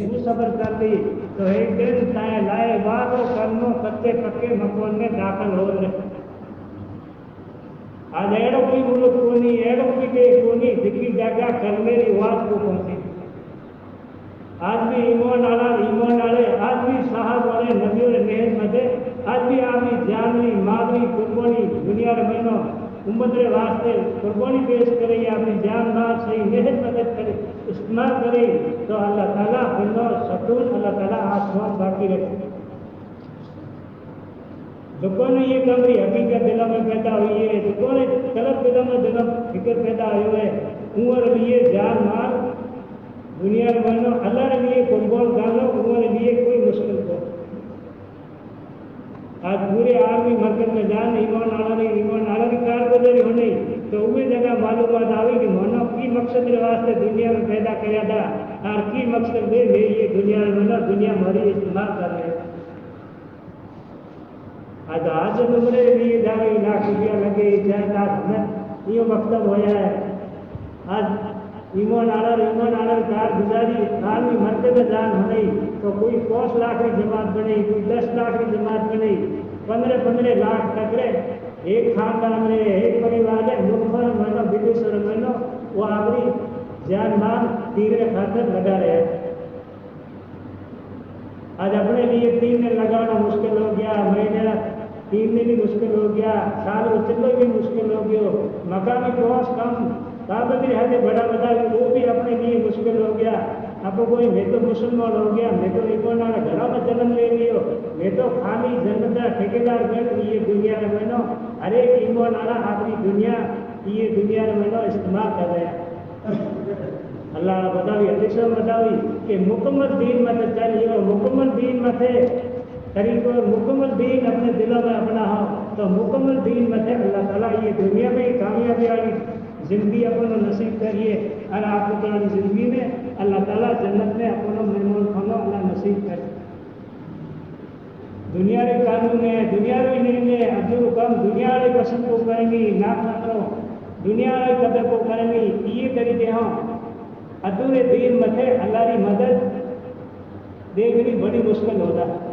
وہ سفر کر لی تو ایک دن تائیں لائے بعد وہ کرنوں کچے پکے مکان میں داخل ہو رہے آج ایڑو کوئی ملک کونی ایڑو کوئی دے کونی دکھی جگہ کرنے رواج کو پہنچی آج بھی ایمان والے آج بھی صاحب والے نبیوں نے محنت مدے آج بھی آدمی جانوی مادری قربانی دنیا کے مہینوں امت کے واسطے قربانی پیش کرے اپنی جان مال سے محنت مدد کرے استعمال کرے تو اللہ تعالیٰ بندوں ستون اللہ تعالیٰ آسمان باقی رکھے دکھوں نے یہ کمری حقیقت دلوں میں پیدا ہوئی ہے دکھوں نے طلب دلوں فکر پیدا ہوئے ہے عمر لیے جان مال دنیا کے مہینوں اللہ کے لیے قربان ڈالو عمر کے لیے کوئی مشکل ہو آج پورے عالمی مرکز میں جان ایمان آنا کی کارگزاری ہونے تو وہ جگہ معلومات آئی کہ مانو کی مقصد کے واسطے دنیا میں پیدا کیا تھا اور کی مقصد دے یہ دنیا میں دنیا ہماری استعمال کر رہے ہیں آج عمرے لیے جاوے لاکھ روپیہ لگے 4 لاکھ یہ مقصد ہوا ہے آج ایمان آنا کارگزاری عالمی مرکز میں جان ہونے تو کوئی 5 لاکھ کی جماعت بنے کوئی 10 لاکھ کی جماعت بنے 15 لاکھ تک ایک خاندان میں ایک پریوار ہے ملک مہینوں بدیش مہینوں وہ آخری جان مال تیرے خاطر لگا رہے آج اپنے لیے 3 دن لگانا مشکل ہو گیا مہینے 3 دن بھی مشکل ہو گیا سال چلو بھی مشکل ہو گیا مقامی پہنچ کم کابلی ہے بڑا وہ بھی اپنے لیے مشکل ہو گیا اب کوئی میں تو مسلمان ہو گیا میں تو ایمان والا گھروں میں جنم لے لیو میں تو خالی جنت کا ٹھیکیدار بن یہ دنیا کے مہینوں ہر ایک ایمان والا اپنی دنیا یہ دنیا کے مہینوں استعمال کر رہے ہیں اللہ بتاوی حدیث میں بتاوی کہ مکمل دین میں چلیے مکمل دین میں تھے طریقوں مکمل دین اپنے دلوں میں اپنا ہو تو مکمل دین میں تھے اللہ تعالیٰ یہ دنیا میں کامیابی والی زندگی اپنا نصیب کریے اور آپ کو زندگی میں اللہ تعالیٰ جنت میں اپنا مہمان کھانا اللہ نصیب کرے دنیا کے قانون ہے دنیا کے نہیں ہے ابو کم دنیا والے پسند کو کریں گی نہ کرو دنیا والے قدر کو کریں گی یہ طریقے ہوں ادھورے دین متھے اللہ کی مدد دیکھنی بڑی مشکل ہوتا ہے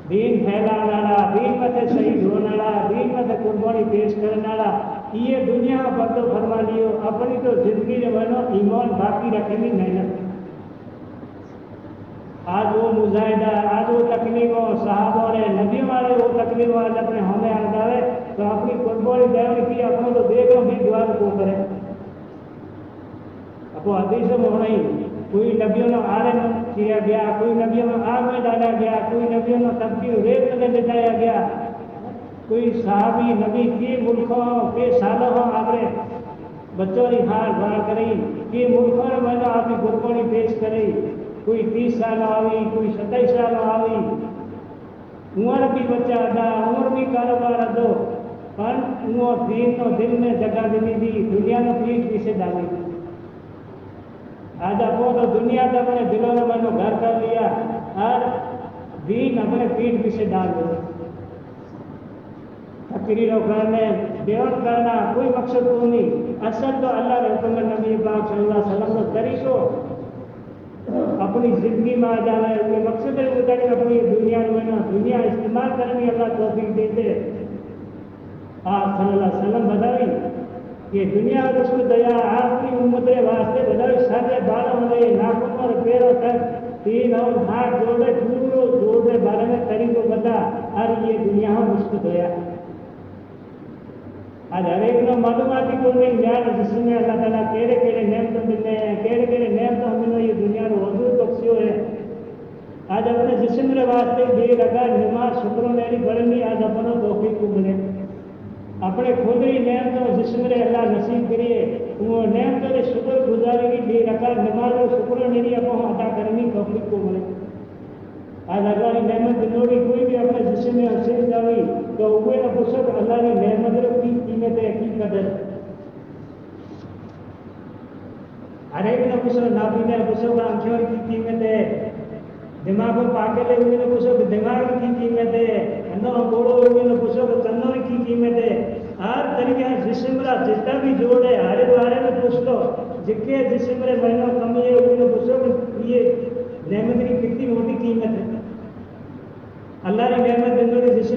دین پھیلانے والا دین متھے شہید ہونے والا دین متھے قربانی پیش کرنے والا یہ دنیا پر تو فرما لیو اپنی تو زندگی جو بنو ایمان باقی رکھیں گی محنت آج وہ مجاہدہ آج وہ تکلیفوں صحابوں نے نبیوں والے وہ تکلیفوں آج اپنے ہمیں آگاوے تو اپنی قربانی دیوری کی اپنے تو دیکھو بھی دعا کو کرے اب وہ حدیث میں ہونا ہی کوئی نبیوں نے آرے میں کیا گیا کوئی نبیوں میں آگ میں ڈالا گیا کوئی نبیوں میں تبدیل ریت میں بچایا گیا کوئی صحابی نبی کی ملکوں کے سالوں آگے بچوں کی ہار بار کری کہ ملکوں نے میں نے آپ کی قربانی پیش کری کوئی 30 سال آئی کوئی 27 سال آئی عمر بھی بچہ ادا عمر بھی کاروبار ادو پر وہ دین تو دل میں جگہ دینی تھی دنیا میں پیٹ پیچھے ڈالی تھی آج اپو تو دنیا تو اپنے دلوں نے میں نے گھر کر لیا اور دین اپنے پیٹ پیچھے ڈال دیا تقریروں کرنے بیان کرنا کوئی مقصد کو نہیں اصل تو اللہ کے حکم نبی پاک صلی اللہ علیہ وسلم کا طریقوں اپنی زندگی میں آ جانا ہے کوئی مقصد ہے ہوتا کہ اپنی دنیا میں دنیا استعمال کرنے کی اللہ توفیق دیتے آپ صلی اللہ علیہ وسلم بتائی کہ دنیا اس کو دیا آپ کی امت کے واسطے بتائی سارے بالوں میں ناخن اور پیروں تک 3 اور ہاتھ جوڑے پورے جوڑنے بارے میں طریقوں بتا اور یہ دنیا اس کو دیا آج ہر ایک نے معلوماتی کو نہیں یار جس میں اللہ تعالیٰ کہڑے نعمت ملتے ہیں کہڑے نعمتوں ملو یہ دنیا کو حضور بخشیو ہے آج اپنے جسم کے واسطے بے لگا نماز شکروں میری بڑھنی آج اپنا توفیق کو ملے اپنے خود ہی نعمتوں جسم کے اللہ نصیب کریے وہ نعمتوں کے شکر گزاری کی بے لگا نماز اور شکر میری اپنا ادا کرنے توفیق کو ملے آج اللہ کی نعمت دنوری کوئی بھی اپنے جسم میں حسین جاوی تو اوے نہ پوچھو کہ اللہ کی نعمت کی قیمت ہے کی قدر ہر ایک نے پوچھو نابینا پوچھو کہ آنکھوں کی قیمت ہے دماغ کو پاکے لے ہوئے نے پوچھو کہ دماغ کی قیمت ہے انو بوڑھو ہوئے نے پوچھو کہ چنوں کی قیمت ہے ہر طریقے جسم کا جتنا بھی جوڑ ہے ہر بارے میں پوچھ لو جتنے جسم کے مہینوں کمی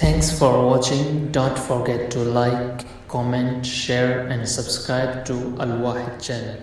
Thanks for watching. Don't forget to like, comment, share and subscribe to Al Wahid channel.